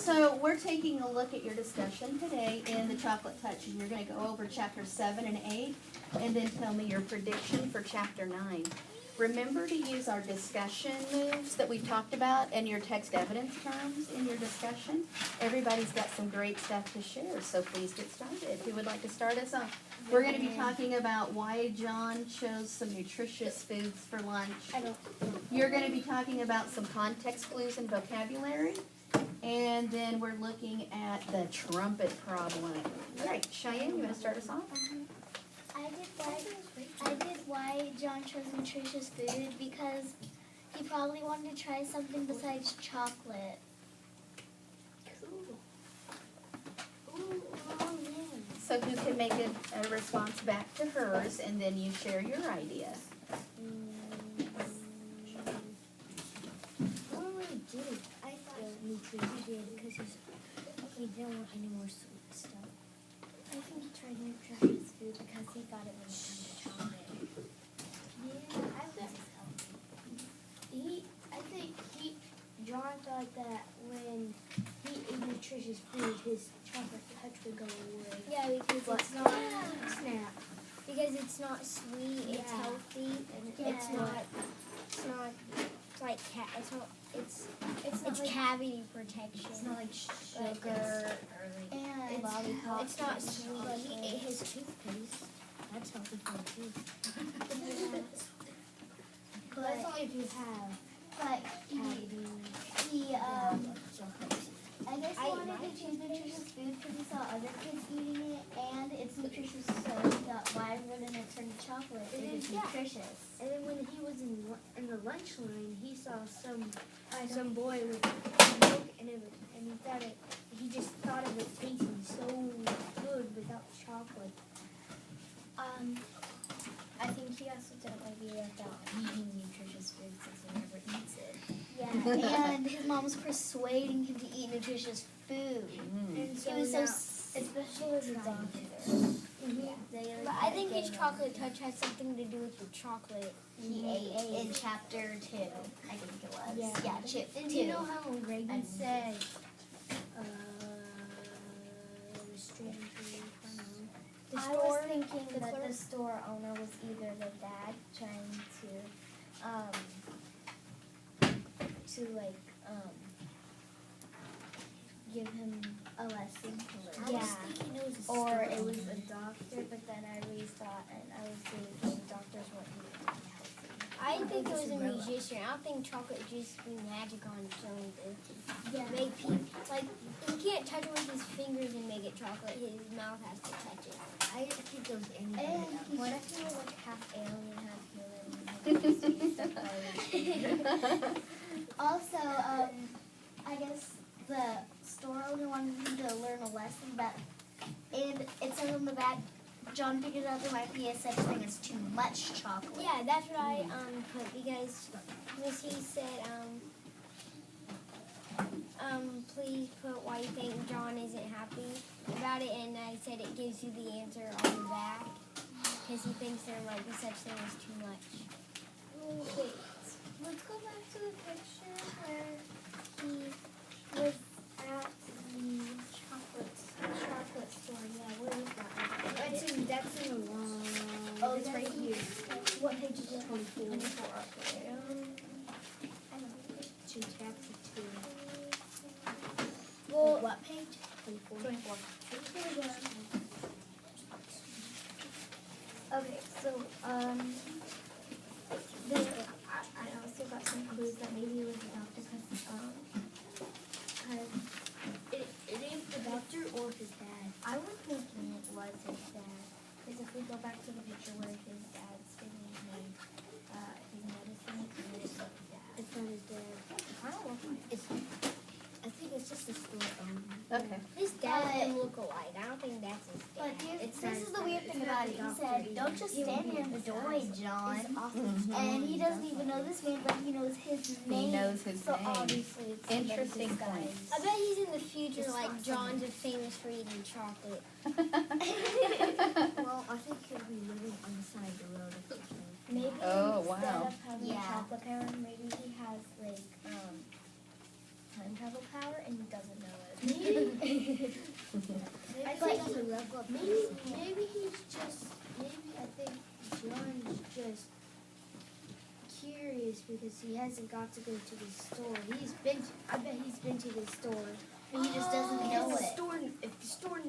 So we're taking a look at your discussion today in the Chocolate Touch, and you're going to go over chapter 7 and 8, and then tell me your prediction for chapter 9. Remember to use our discussion moves that we talked about and your text evidence terms in your discussion. Everybody's got some great stuff to share, so please get started. Who would like to start us off? We're going to be talking about why John chose some nutritious foods for lunch. You're going to be talking about some context clues and vocabulary. And then we're looking at the trumpet problem. All right, Cheyenne, you want to start us off? I did why John chose nutritious food because he probably wanted to try something besides chocolate. So who can make a response back to hers, and then you share your idea. I thought nutritious food because he didn't want any more sweet stuff. I think he tried nutritious food because he thought it was chocolate. John thought that when he ate nutritious food, his chocolate touch would go away. Yeah, because it's not snap. Because it's not sweet, it's healthy, and it's like cavity protection. It's not like sugar or like lollipop. It's not sweet. But he ate his toothpaste. That's healthy for the tooth. But that's only if you have. But I guess he wanted to choose nutritious food because he saw other kids eating it, and it's nutritious, so he thought, why wouldn't it turn to chocolate if it's nutritious? And then when he was in the lunch line, he saw some boy with milk, and he just thought it was tasting so good without chocolate. I think he also didn't like it without eating nutritious food since he never eats it. Yeah, and his mom was persuading him to eat nutritious food. And so he was especially as a doctor. But I think his chocolate touch has something to do with the chocolate he ate in chapter 2. I think it was. Yeah, chip 2. And do you know how Reagan said, I was thinking that the store owner was either the dad trying to give him a lesson to learn. Yeah. Or it was a doctor, but then I really thought, and I was thinking doctors weren't even healthy. I think it was a musician. I don't think chocolate juice be magic on its own to make people, like, he can't touch it with his fingers and make it chocolate. His mouth has to touch it. I think it was anything. What if he was like half alien, half human? Also, I guess the store owner wanted him to learn a lesson, and it said on the back, John figured out there might be a such thing as too much chocolate. Yeah, that's what I put because he said, please put why you think John isn't happy about it, and I said it gives you the answer on the back because he thinks there might be such thing as too much. Wait, let's go back to the picture where he was at the chocolate store. Yeah, where is that? That's in the long. Oh, it's right here. What page is it? 24. 24. Okay. I don't know. Chapter 2. Well, what page? 24. 24. Okay, so I also got some clues that maybe it was the doctor because it is the doctor or his dad. I was thinking it was his dad because if we go back to the picture where his dad's giving him his medicine, it's not his dad. It's not his dad. I don't know if I think it's just the store owner. Okay. His dad and look alike. I don't think that's his dad. But this is the weird thing about it. He said, don't just stand here in the doorway, John. And he doesn't even know this man, but he knows his name. He knows his so name. Obviously it's Interesting point. I bet he's in the future like John's is famous for eating chocolate. Well, I think he'll be living on the side of the road if it's maybe instead of having a chocolate parent, maybe he has like time travel power and he doesn't know it. I But think that's a level up. Maybe he's just, maybe I think John's just curious because he hasn't got to go to the store. I bet he's been to the store. And he just doesn't know Because it. if the store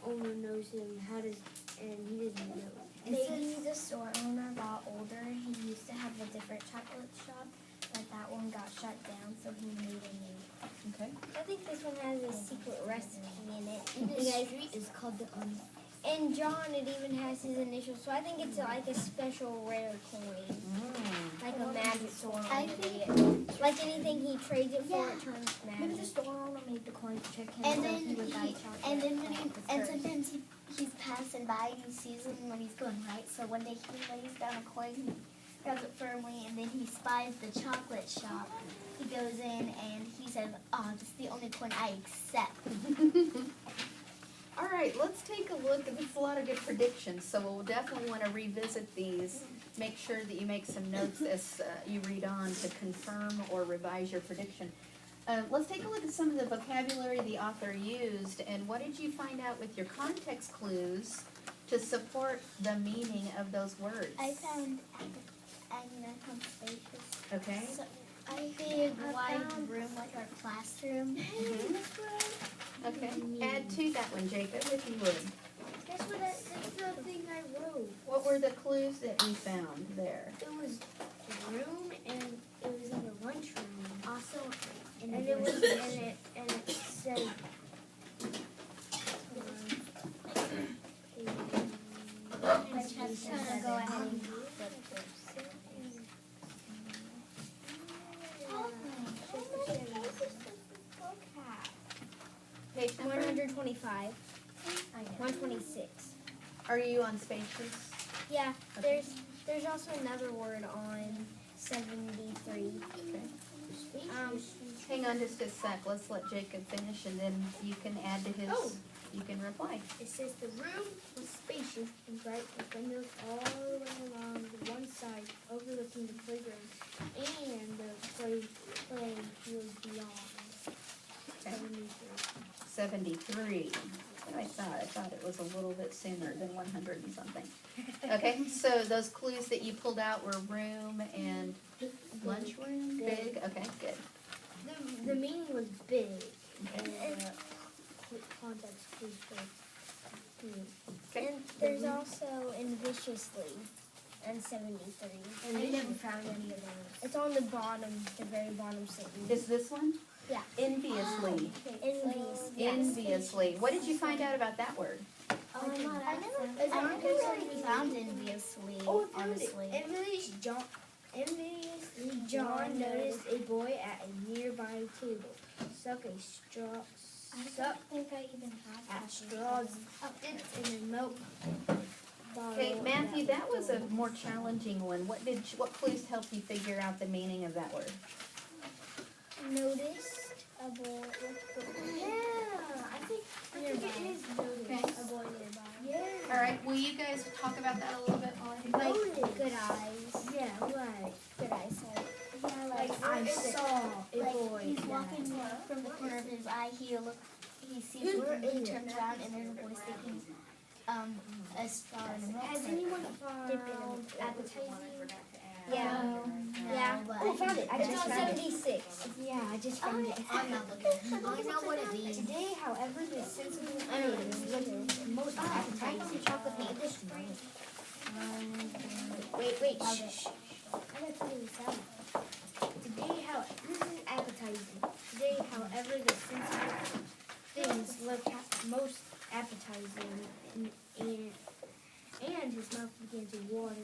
owner knows him, and he doesn't know. Maybe the store owner got older. He used to have a different chocolate shop, but that one got shut down, so he made a new. Okay. I think this one has a secret recipe in it. And You the guys, street is called the and John, it even has his initials, so I think it's like a special rare coin, like a magic coin. I think Like anything he trades it for, it turns maybe the magic. store owner made the coin to trick him, And so then he would buy he, chocolate. and then when he, with and curse. sometimes he's passing by and he sees him when he's going right. So one day he lays down a coin, he grabs it firmly, and then he spies the chocolate shop. He goes in and he says, "Oh, this is the only coin I accept." All right, let's take a look. There's a lot of good predictions, so we'll definitely want to revisit these. Make sure that you make some notes as you read on to confirm or revise your prediction. Let's take a look at some of the vocabulary the author used, and what did you find out with your context clues to support the meaning of those words? I found spacious. Okay. So, big, wide room like our classroom. Okay. Add to that one, Jacob, if you would. Guess what? That's the thing I wrote. What were the clues that you found there? It was a room, and it was in the lunchroom. Also, And it was, and it said. I'm just gonna go ahead and flip this. Page number? 125, I know. 126. Are you on spacious? Yeah, Okay. there's also another word on 73. Hang on just a sec. Let's let Jacob finish, and then you can add to his. Oh. You can reply. It says the room was spacious and bright with windows all the way along the one side overlooking the playground and the play field beyond. Okay. 73. That's what I thought. I thought it was a little bit sooner than 100 and something. Okay, so those clues that you pulled out were room and lunchroom? Big? Okay, good. The meaning was big. Okay. And context clues for Okay. And there's also in viciously and 73. I never found any of those. It's on the bottom, the very bottom sentence. Is this one? Yeah. Enviously. Envious. Enviously. What did you find out about that word? I never really found enviously, honestly. Enviously, John noticed a boy at a nearby table suck think I even have at straws in a milk bottle. Okay, Matthew, that was a more challenging one. What clues helped you figure out the meaning of that word? Noticed a boy. I think it is noticed. A boy nearby. Yeah. All right, will you guys talk about that a little bit while I do that? Like good eyes. Yeah, right. Good eyesight. Yeah, Like I saw a like boy. he's that- walking from the corner of his eye. He sees We're something. He in turns around and there's a boy sticking a straw in a milk Has carton. anyone found appetizing? Yeah. No, Yeah. but Oh, found it. I It's just on found it. 76. Yeah, I just found it. I'm not looking. I know what it means. Today, however, the sensible I know what it things means. look most I some appetizing. chocolate cake. Wait, shh. I gotta tell you this out. Today, this is appetizing. Today, however, the sensible things look most appetizing, and his mouth began to water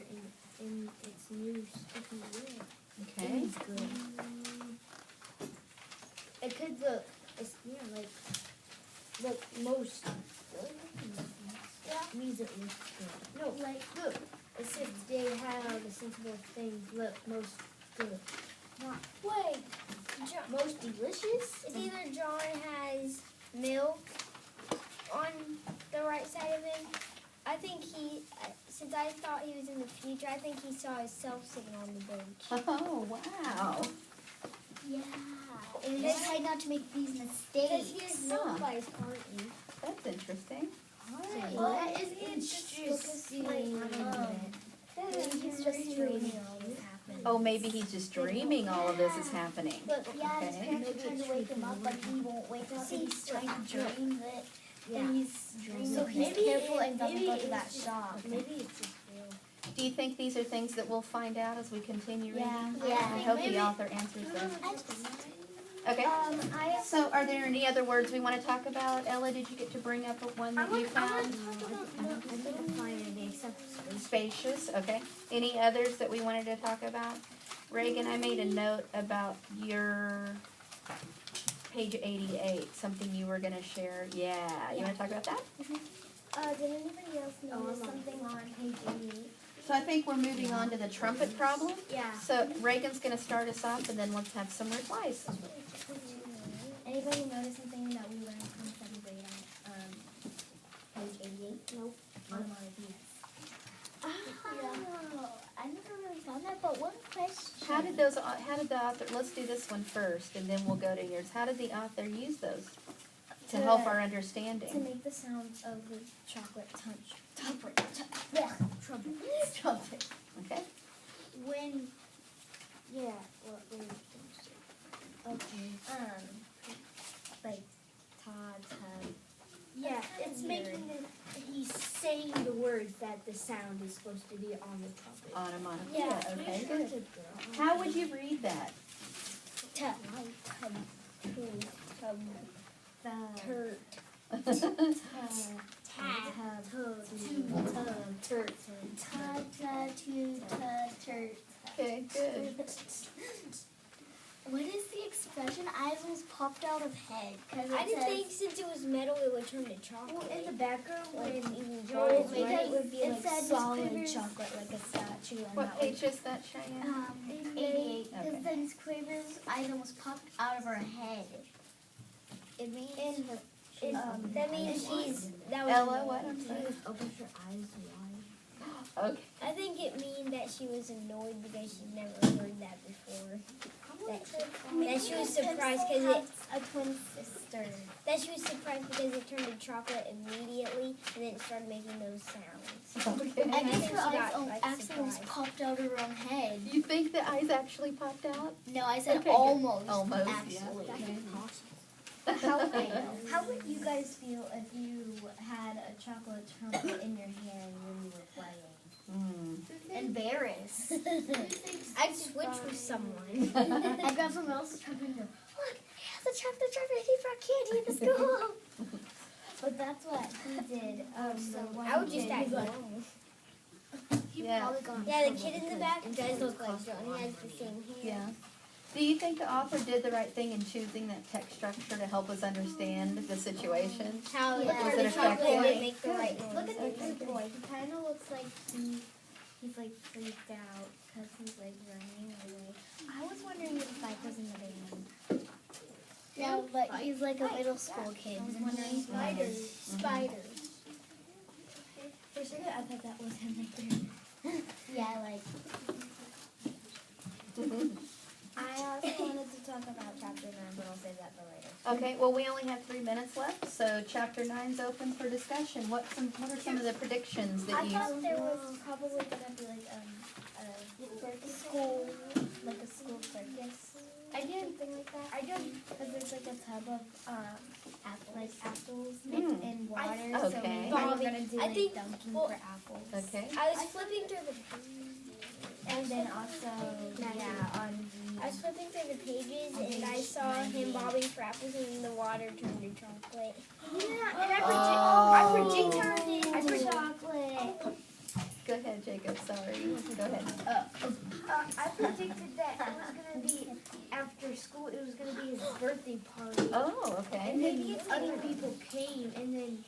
in its new sticky lid. Okay. It's good. It could look, like most. Means it looks good. No, look. It says today how the sensible things look most good. Wait. Most delicious? It's either John has milk on the right side of him. I think since I thought he was in the future, I think he saw himself sitting on the bench. Oh, wow. Yeah. And they try not to make these Because he mistakes. is known by his party. That's interesting. What is interesting? He's just dreaming all this happening. Oh, maybe he's just dreaming all of this is happening. But yeah, his Okay. parents are trying to wake him up, but he won't wake up. And he's trying to dream that. Yeah. And he's dreaming. So he's Maybe careful and maybe doesn't go to it's that just- shop. Maybe it's just real. Do you think these are things that we'll find out as we continue reading? Yeah. I hope the author answers them. Okay. I So are there any other words we want to talk about? Ella, did you get to bring up one that you found? I didn't find any except space. Spacious, okay. Any others that we wanted to talk about? Reagan, I made a note about your page 88, something you were gonna share. Yeah, you wanna talk about that? Did anybody else notice something on page 88? So I think we're moving on to the trumpet problem. Yeah. So Reagan's gonna start us off and then let's have some replies. Anybody notice something that we learned from study grade on page 88? Nope. Oh, I never really found that, but one question. How did the author, let's do this one first and then we'll go to yours. How did the author use those to help our To understanding? make the sound of the chocolate trumpet. Trumpet. Okay? When, yeah, Okay. Like Todd, Tub. yeah, it's making the, he's saying the words that the sound is supposed to be on the trumpet. Onomatopoeia, okay, good. How would you read that? Tub. Turt. Okay, good. What is the expression? Eyes almost popped out of head. Cause I it didn't says, think since it was metal it would turn to chocolate. Well, in the background, when Joel Joel's made right, it would be it like said his solid quivers- chocolate, like a statue, and What that would page is that, Cheyenne? 88. Okay. Because then his quivers eyes almost popped out of her head. it means That means that was. Ella, what? I'm sorry. open her eyes wide. Okay. I think it means that she was annoyed because she'd never heard that before. That she was surprised because it. A twin sister. That she was surprised because it turned to chocolate immediately and then it started making those sounds. Okay. I guess think her she eyes got, like, actually almost surprised. popped out of her own head. You think the eyes actually popped out? No, I said Okay, good. almost. Almost, yeah. Actually. How would you guys feel if you had a chocolate trumpet in your hand when you were playing? Embarrassed. I'd switch with someone. I grabbed someone else's trumpet and go, look, he has a chocolate trumpet. He brought candy in the school. But that's what he did. I would just act normal. Yeah. Yeah, the kid in the back does look like John. He has the same hair. Yeah. Do you think the author did the right thing in choosing that text structure to help us understand the situation? How Yeah. it Was turned it to chocolate effective? didn't make the right Look noise. at this boy. He kind of looks like he's like freaked out because he's like running away. I was wondering if Spike was in the band. No, but he's like a middle school kid. I was wondering Spiders. Spiders. For a second, I thought that was him right there. Yeah, like. I also wanted to talk about chapter 9, but I'll save that for later. Okay, well, we only have 3 minutes left, so chapter 9's open for discussion. What are some of the predictions that I you... thought there was probably gonna be like a school, like a school circus. I did. Something like that. I did. Because there's like a tub of apples Mm. in water. Okay. So maybe we're gonna do I like think- dunking well, for apples. Okay. I was flipping through the And then also on I was flipping through the pages and I saw him bobbing for apples and the water turned to chocolate. Yeah, and Oh. I predict chocolate. Go ahead, Jacob, sorry. Go ahead. I predicted that it was gonna be after school. It was gonna be his birthday party, Oh, and okay. then other people came, and then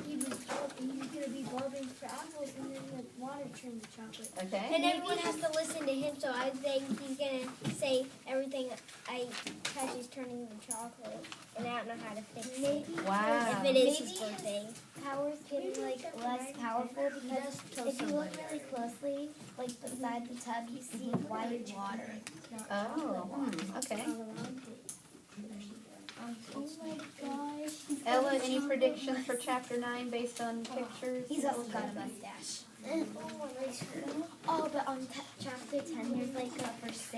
he was gonna be bobbing for apples, and then the water turned to chocolate. Okay. And everyone has to listen to him, so I think he's gonna say everything I touch is turning to chocolate. And not know how to fix it. Maybe Wow. If it is his Maybe his birthday. power's getting like less powerful because if you look really closely, like beside the tub, you see white water. Oh, okay. Oh my gosh. Ella, any predictions for chapter 9 based on pictures? He's also got a mustache. Oh, but on chapter 10, there's like a for sale.